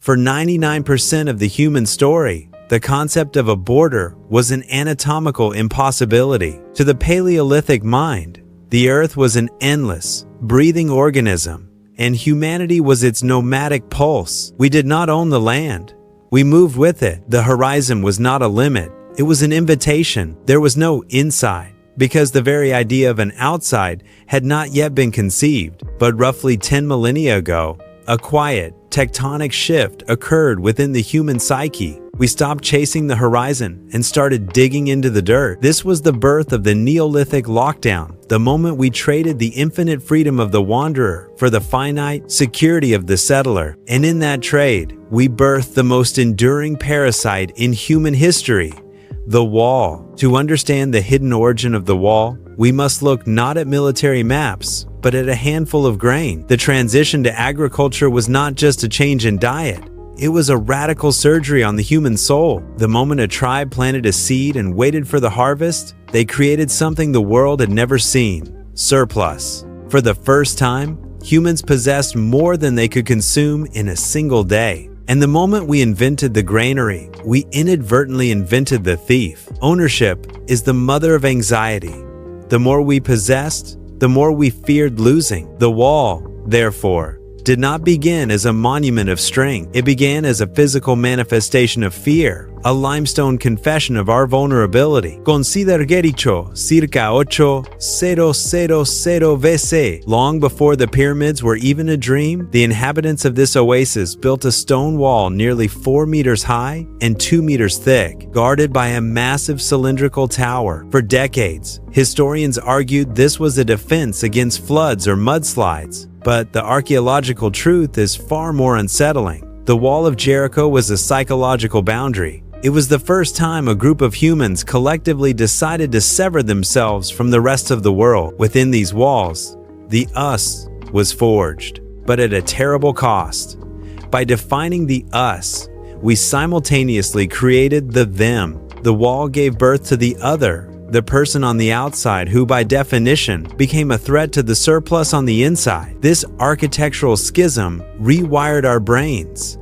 For 99% of the human story, the concept of a border was an anatomical impossibility. To the Paleolithic mind, the Earth was an endless, breathing organism, and humanity was its nomadic pulse. We did not own the land. We moved with it. The horizon was not a limit. It was an invitation. There was no inside, because the very idea of an outside had not yet been conceived. But roughly 10 millennia ago, a quiet, tectonic shift occurred within the human psyche. We stopped chasing the horizon and started digging into the dirt. This was the birth of the Neolithic lockdown, the moment we traded the infinite freedom of the wanderer for the finite security of the settler. And in that trade, we birthed the most enduring parasite in human history, the wall. To understand the hidden origin of the wall, we must look not at military maps, but at a handful of grain. The transition to agriculture was not just a change in diet. It was a radical surgery on the human soul. The moment a tribe planted a seed and waited for the harvest, they created something the world had never seen: surplus. For the first time, humans possessed more than they could consume in a single day. And the moment we invented the granary, we inadvertently invented the thief. Ownership is the mother of anxiety. The more we possessed, the more we feared losing. The wall, therefore, did not begin as a monument of strength. It began as a physical manifestation of fear, a limestone confession of our vulnerability. Consider Gericho, circa 8000 VC. Long before the pyramids were even a dream, the inhabitants of this oasis built a stone wall nearly 4 meters high and 2 meters thick, guarded by a massive cylindrical tower. For decades, historians argued this was a defense against floods or mudslides. But the archaeological truth is far more unsettling. The Wall of Jericho was a psychological boundary. It was the first time a group of humans collectively decided to sever themselves from the rest of the world. Within these walls, the us was forged, but at a terrible cost. By defining the us, we simultaneously created the them. The wall gave birth to the other, the person on the outside who, by definition, became a threat to the surplus on the inside. This architectural schism rewired our brains.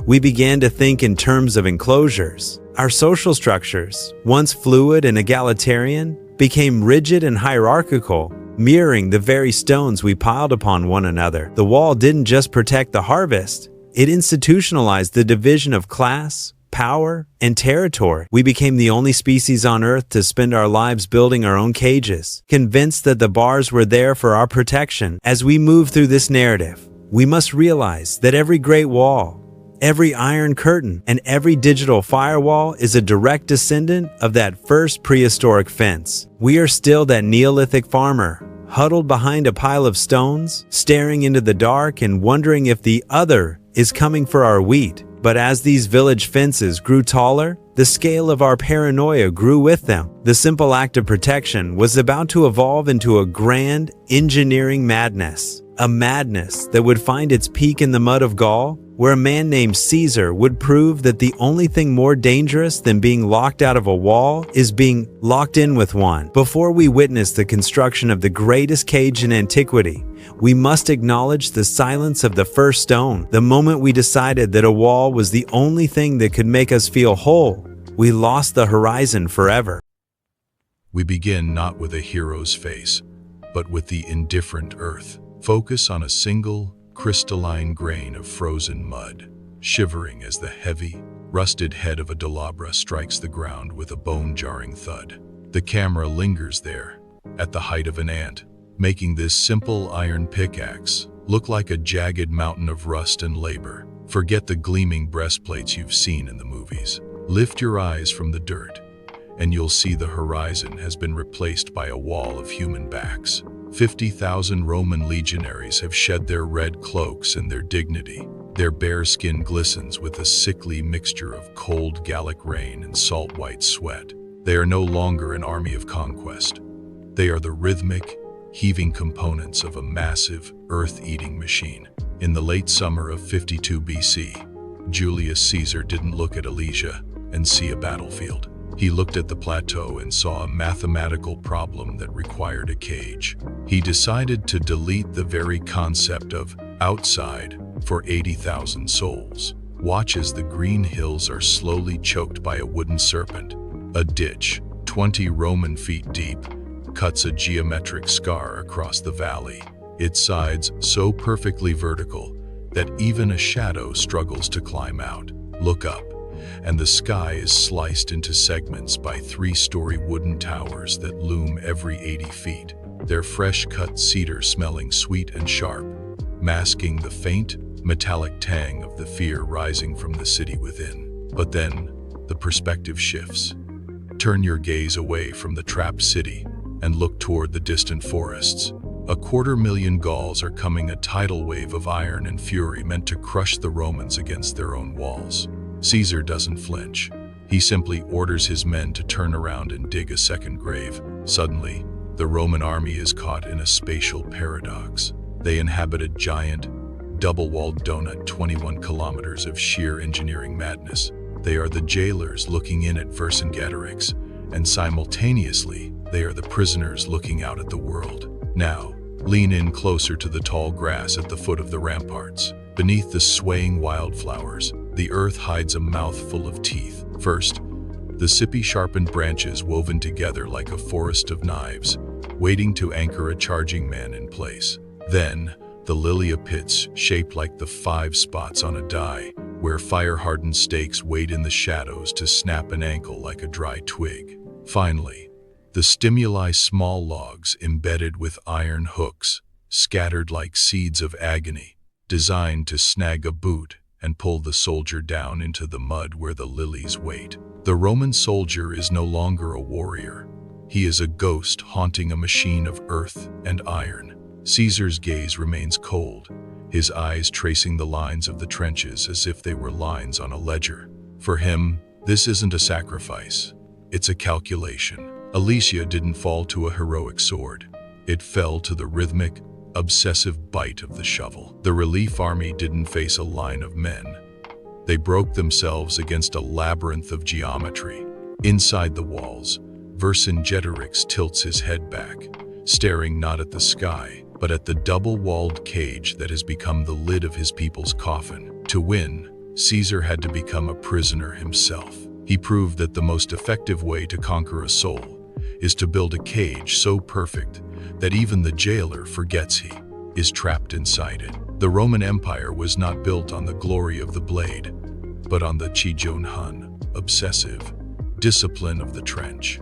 We began to think in terms of enclosures. Our social structures, once fluid and egalitarian, became rigid and hierarchical, mirroring the very stones we piled upon one another. The wall didn't just protect the harvest, it institutionalized the division of class, power, and territory. We became the only species on Earth to spend our lives building our own cages, convinced that the bars were there for our protection. As we move through this narrative, we must realize that every great wall, every iron curtain, and every digital firewall is a direct descendant of that first prehistoric fence. We are still that Neolithic farmer, huddled behind a pile of stones, staring into the dark and wondering if the other is coming for our wheat. But as these village fences grew taller, the scale of our paranoia grew with them. The simple act of protection was about to evolve into a grand engineering madness. A madness that would find its peak in the mud of Gaul, where a man named Caesar would prove that the only thing more dangerous than being locked out of a wall is being locked in with one. Before we witness the construction of the greatest cage in antiquity, we must acknowledge the silence of the first stone. The moment we decided that a wall was the only thing that could make us feel whole, we lost the horizon forever. We begin not with a hero's face, but with the indifferent earth. Focus on a single, crystalline grain of frozen mud, shivering as the heavy, rusted head of a Dolabra strikes the ground with a bone-jarring thud. The camera lingers there, at the height of an ant, making this simple iron pickaxe look like a jagged mountain of rust and labor. Forget the gleaming breastplates you've seen in the movies. Lift your eyes from the dirt, and you'll see the horizon has been replaced by a wall of human backs. 50,000 Roman legionaries have shed their red cloaks and their dignity. Their bare skin glistens with a sickly mixture of cold Gallic rain and salt-white sweat. They are no longer an army of conquest. They are the rhythmic, heaving components of a massive, earth-eating machine. In the late summer of 52 BC, Julius Caesar didn't look at Alesia and see a battlefield. He looked at the plateau and saw a mathematical problem that required a cage. He decided to delete the very concept of outside for 80,000 souls. Watch as the green hills are slowly choked by a wooden serpent. A ditch, 20 Roman feet deep, cuts a geometric scar across the valley, its sides so perfectly vertical that even a shadow struggles to climb out. Look up, and the sky is sliced into segments by 3-story wooden towers that loom every 80 feet, their fresh-cut cedar smelling sweet and sharp, masking the faint, metallic tang of the fear rising from the city within. But then, the perspective shifts. Turn your gaze away from the trapped city and look toward the distant forests. 250,000 Gauls are coming, a tidal wave of iron and fury meant to crush the Romans against their own walls. Caesar doesn't flinch. He simply orders his men to turn around and dig a second grave. Suddenly, the Roman army is caught in a spatial paradox. They inhabit a giant, double-walled donut, 21 kilometers of sheer engineering madness. They are the jailers looking in at Vercingetorix, and simultaneously, they are the prisoners looking out at the world. Now, lean in closer to the tall grass at the foot of the ramparts. Beneath the swaying wildflowers, the earth hides a mouthful of teeth. First, the Cippi sharpened branches woven together like a forest of knives, waiting to anchor a charging man in place. Then, the Lilia pits, shaped like the 5 spots on a die, where fire-hardened stakes wait in the shadows to snap an ankle like a dry twig. Finally, the Stimuli, small logs embedded with iron hooks, scattered like seeds of agony, designed to snag a boot and pull the soldier down into the mud where the lilies wait. The Roman soldier is no longer a warrior. He is a ghost haunting a machine of earth and iron. Caesar's gaze remains cold, his eyes tracing the lines of the trenches as if they were lines on a ledger. For him, this isn't a sacrifice. It's a calculation. Alesia didn't fall to a heroic sword. It fell to the rhythmic, obsessive bite of the shovel. The relief army didn't face a line of men. They broke themselves against a labyrinth of geometry. Inside the walls, Vercingetorix tilts his head back, staring not at the sky, but at the double-walled cage that has become the lid of his people's coffin. To win, Caesar had to become a prisoner himself. He proved that the most effective way to conquer a soul is to build a cage so perfect that even the jailer forgets he is trapped inside it. The Roman Empire was not built on the glory of the blade, but on the Chijon, obsessive, discipline of the trench.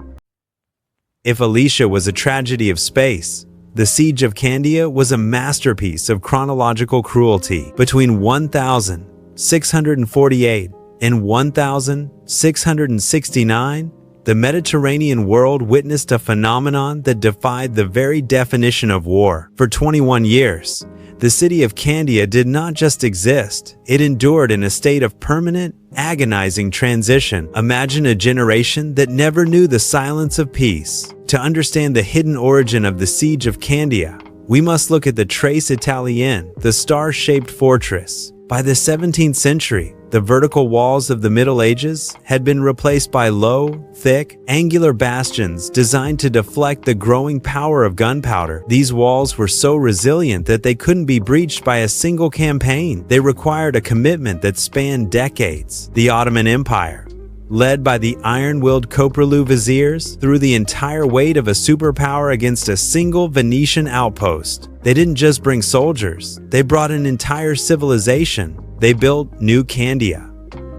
If Alesia was a tragedy of space, the Siege of Candia was a masterpiece of chronological cruelty. Between 1648 and 1669, the Mediterranean world witnessed a phenomenon that defied the very definition of war. For 21 years, the city of Candia did not just exist, it endured in a state of permanent, agonizing transition. Imagine a generation that never knew the silence of peace. To understand the hidden origin of the Siege of Candia, we must look at the Trace Italienne, the star-shaped fortress. By the 17th century, the vertical walls of the Middle Ages had been replaced by low, thick, angular bastions designed to deflect the growing power of gunpowder. These walls were so resilient that they couldn't be breached by a single campaign. They required a commitment that spanned decades. The Ottoman Empire, led by the iron-willed Koprulu viziers, threw the entire weight of a superpower against a single Venetian outpost. They didn't just bring soldiers, they brought an entire civilization. They built New Candia,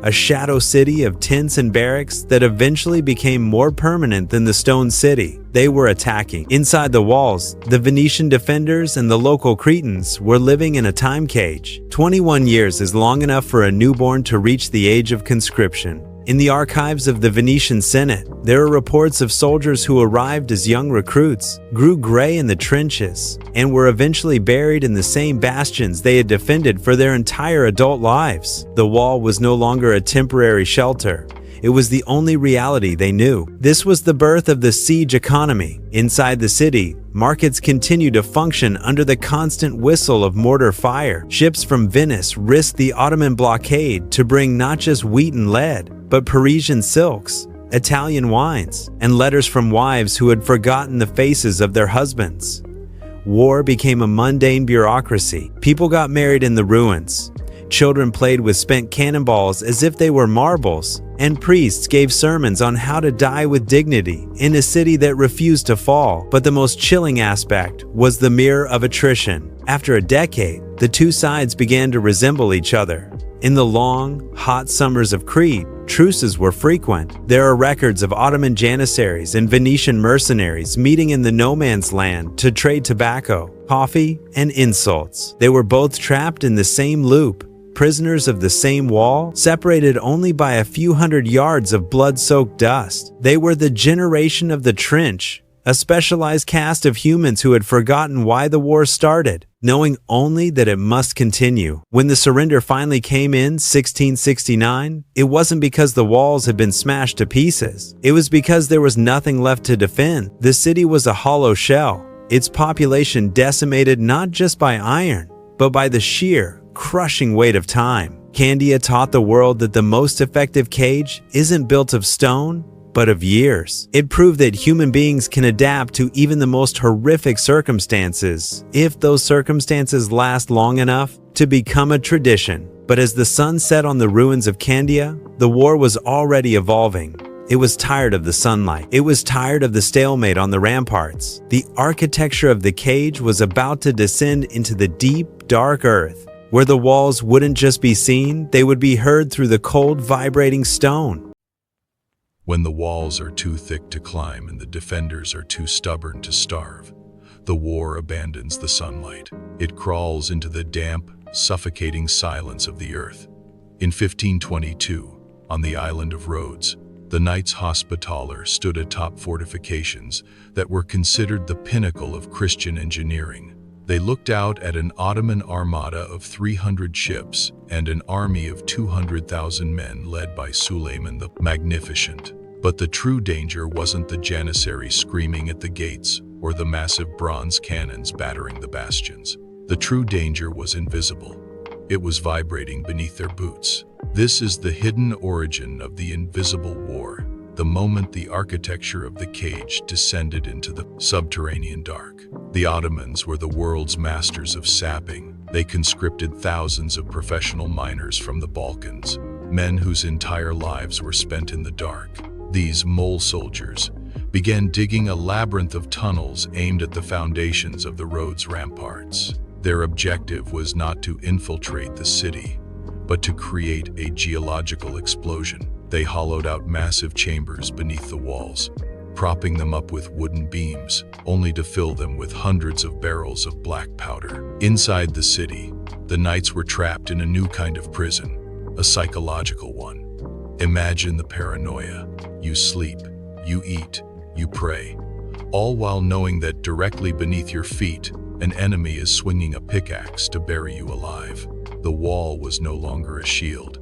a shadow city of tents and barracks that eventually became more permanent than the stone city they were attacking. Inside the walls, the Venetian defenders and the local Cretans were living in a time cage. 21 years is long enough for a newborn to reach the age of conscription. In the archives of the Venetian Senate, there are reports of soldiers who arrived as young recruits, grew gray in the trenches, and were eventually buried in the same bastions they had defended for their entire adult lives. The wall was no longer a temporary shelter. It was the only reality they knew. This was the birth of the siege economy. Inside the city, markets continued to function under the constant whistle of mortar fire. Ships from Venice risked the Ottoman blockade to bring not just wheat and lead, but Parisian silks, Italian wines, and letters from wives who had forgotten the faces of their husbands. War became a mundane bureaucracy. People got married in the ruins, Children played with spent cannonballs as if they were marbles, and priests gave sermons on how to die with dignity in a city that refused to fall. But the most chilling aspect was the mirror of attrition. After a decade, the two sides began to resemble each other. In the long, hot summers of Crete, truces were frequent. There are records of Ottoman janissaries and Venetian mercenaries meeting in the no-man's land to trade tobacco, coffee, and insults. They were both trapped in the same loop, prisoners of the same wall, separated only by a few hundred yards of blood-soaked dust. They were the generation of the trench, a specialized caste of humans who had forgotten why the war started, knowing only that it must continue. When the surrender finally came in 1669, it wasn't because the walls had been smashed to pieces. It was because there was nothing left to defend. The city was a hollow shell, its population decimated not just by iron, but by the sheer, crushing weight of time. Candia taught the world that the most effective cage isn't built of stone, but of years. It proved that human beings can adapt to even the most horrific circumstances, if those circumstances last long enough to become a tradition. But as the sun set on the ruins of Candia, the war was already evolving. It was tired of the sunlight. It was tired of the stalemate on the ramparts. The architecture of the cage was about to descend into the deep, dark earth, where the walls wouldn't just be seen, they would be heard through the cold, vibrating stone. When the walls are too thick to climb and the defenders are too stubborn to starve, the war abandons the sunlight. It crawls into the damp, suffocating silence of the earth. In 1522, on the island of Rhodes, the Knights Hospitaller stood atop fortifications that were considered the pinnacle of Christian engineering. They looked out at an Ottoman armada of 300 ships and an army of 200,000 men led by Suleiman the Magnificent. But the true danger wasn't the janissaries screaming at the gates or the massive bronze cannons battering the bastions. The true danger was invisible. It was vibrating beneath their boots. This is the hidden origin of the invisible war, the moment the architecture of the cage descended into the subterranean dark. The Ottomans were the world's masters of sapping. They conscripted thousands of professional miners from the Balkans, men whose entire lives were spent in the dark. These mole soldiers began digging a labyrinth of tunnels aimed at the foundations of the Rhodes ramparts. Their objective was not to infiltrate the city, but to create a geological explosion. They hollowed out massive chambers beneath the walls, propping them up with wooden beams, only to fill them with hundreds of barrels of black powder. Inside the city, the knights were trapped in a new kind of prison, a psychological one. Imagine the paranoia. You sleep, you eat, you pray, all while knowing that directly beneath your feet, an enemy is swinging a pickaxe to bury you alive. The wall was no longer a shield.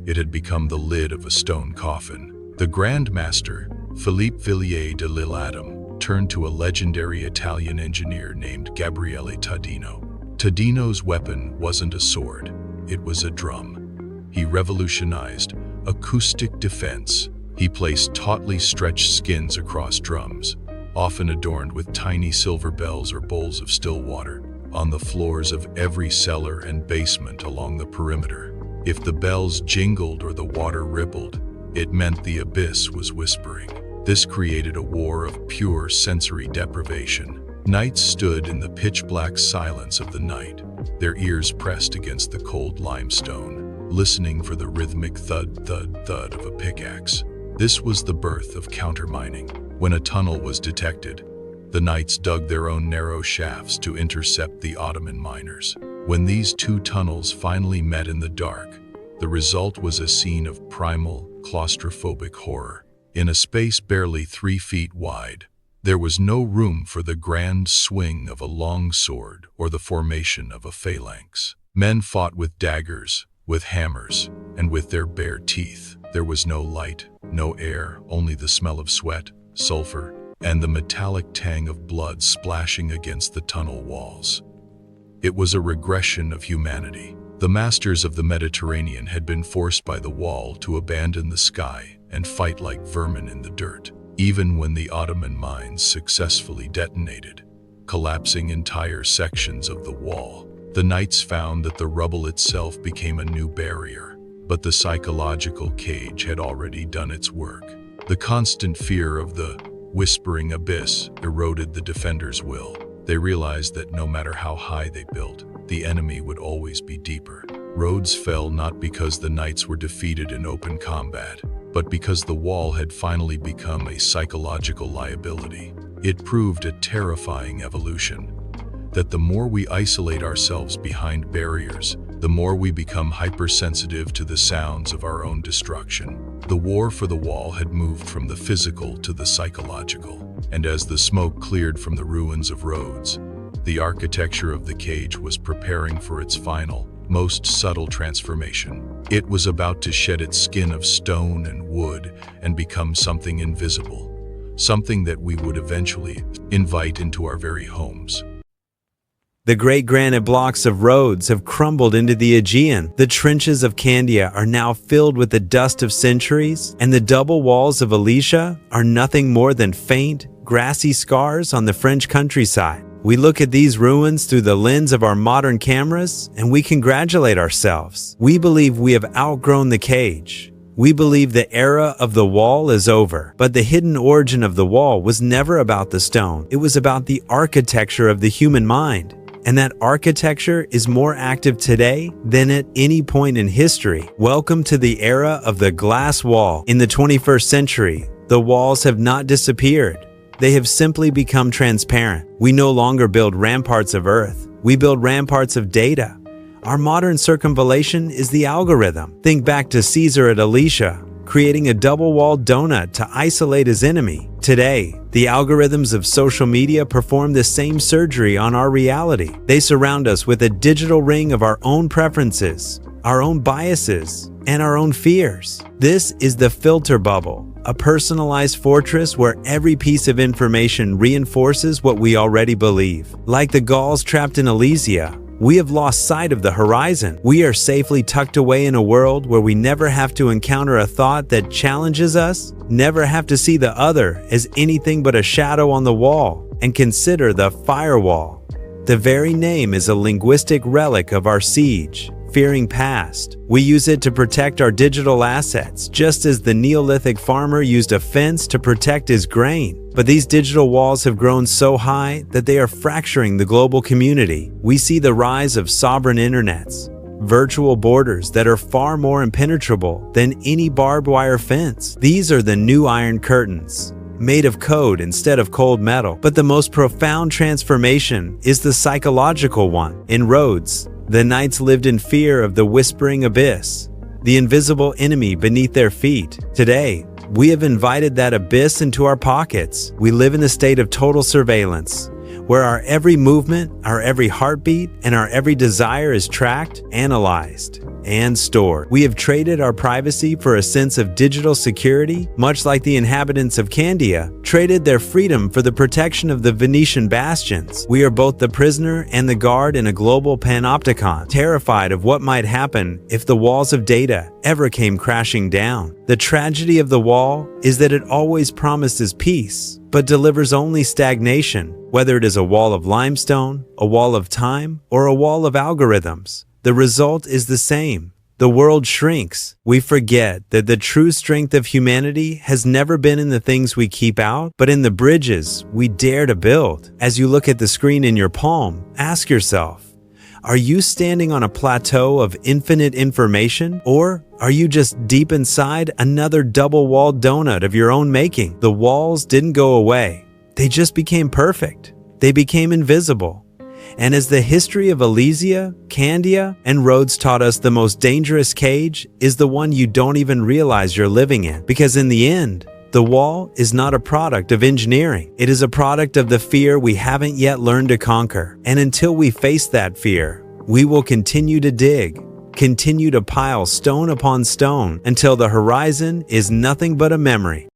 It had become the lid of a stone coffin. The Grand Master, Philippe Villiers de l'Isle-Adam, turned to a legendary Italian engineer named Gabriele Tadino. Tadino's weapon wasn't a sword, it was a drum. He revolutionized acoustic defense. He placed tautly stretched skins across drums, often adorned with tiny silver bells or bowls of still water, on the floors of every cellar and basement along the perimeter. If the bells jingled or the water rippled, it meant the abyss was whispering. This created a war of pure sensory deprivation. Knights stood in the pitch-black silence of the night, their ears pressed against the cold limestone, listening for the rhythmic thud, thud, thud of a pickaxe. This was the birth of countermining. When a tunnel was detected, the knights dug their own narrow shafts to intercept the Ottoman miners. When these two tunnels finally met in the dark, the result was a scene of primal, claustrophobic horror. In a space barely 3 feet wide, there was no room for the grand swing of a long sword or the formation of a phalanx. Men fought with daggers, with hammers, and with their bare teeth. There was no light, no air, only the smell of sweat, sulfur, and the metallic tang of blood splashing against the tunnel walls. It was a regression of humanity. The masters of the Mediterranean had been forced by the wall to abandon the sky and fight like vermin in the dirt, even when the Ottoman mines successfully detonated, collapsing entire sections of the wall. The knights found that the rubble itself became a new barrier, but the psychological cage had already done its work. The constant fear of the whispering abyss eroded the defenders' will. They realized that no matter how high they built, the enemy would always be deeper. Rhodes fell not because the knights were defeated in open combat, but because the wall had finally become a psychological liability. It proved a terrifying evolution, that the more we isolate ourselves behind barriers, the more we become hypersensitive to the sounds of our own destruction. The war for the wall had moved from the physical to the psychological, and as the smoke cleared from the ruins of Rhodes, the architecture of the cage was preparing for its final, most subtle transformation. It was about to shed its skin of stone and wood and become something invisible, something that we would eventually invite into our very homes. The great granite blocks of Rhodes have crumbled into the Aegean. The trenches of Candia are now filled with the dust of centuries, and the double walls of Alesia are nothing more than faint, grassy scars on the French countryside. We look at these ruins through the lens of our modern cameras, and we congratulate ourselves. We believe we have outgrown the cage. We believe the era of the wall is over. But the hidden origin of the wall was never about the stone. It was about the architecture of the human mind. And that architecture is more active today than at any point in history. Welcome to the era of the glass wall. In the 21st century, the walls have not disappeared. They have simply become transparent. We no longer build ramparts of earth. We build ramparts of data. Our modern circumvallation is the algorithm. Think back to Caesar at Alesia, creating a double-walled donut to isolate his enemy. Today, the algorithms of social media perform the same surgery on our reality. They surround us with a digital ring of our own preferences, our own biases, and our own fears. This is the filter bubble, a personalized fortress where every piece of information reinforces what we already believe. Like the Gauls trapped in Alesia, we have lost sight of the horizon. We are safely tucked away in a world where we never have to encounter a thought that challenges us, never have to see the other as anything but a shadow on the wall, and consider the firewall. The very name is a linguistic relic of our siege, fearing past. We use it to protect our digital assets, just as the Neolithic farmer used a fence to protect his grain. But these digital walls have grown so high that they are fracturing the global community. We see the rise of sovereign internets, virtual borders that are far more impenetrable than any barbed wire fence. These are the new iron curtains, made of code instead of cold metal. But the most profound transformation is the psychological one. In Rhodes, the knights lived in fear of the whispering abyss, the invisible enemy beneath their feet. Today, we have invited that abyss into our pockets. We live in a state of total surveillance, where our every movement, our every heartbeat, and our every desire is tracked, analyzed, and stored. We have traded our privacy for a sense of digital security, much like the inhabitants of Candia traded their freedom for the protection of the Venetian bastions. We are both the prisoner and the guard in a global panopticon, terrified of what might happen if the walls of data ever came crashing down. The tragedy of the wall is that it always promises peace, but delivers only stagnation. Whether it is a wall of limestone, a wall of time, or a wall of algorithms, the result is the same. The world shrinks. We forget that the true strength of humanity has never been in the things we keep out, but in the bridges we dare to build. As you look at the screen in your palm, ask yourself, are you standing on a plateau of infinite information, or are you just deep inside another double-walled donut of your own making? The walls didn't go away. They just became perfect. They became invisible. And as the history of Alesia, Candia, and Rhodes taught us, the most dangerous cage is the one you don't even realize you're living in. Because in the end, the wall is not a product of engineering. It is a product of the fear we haven't yet learned to conquer. And until we face that fear, we will continue to dig, continue to pile stone upon stone until the horizon is nothing but a memory.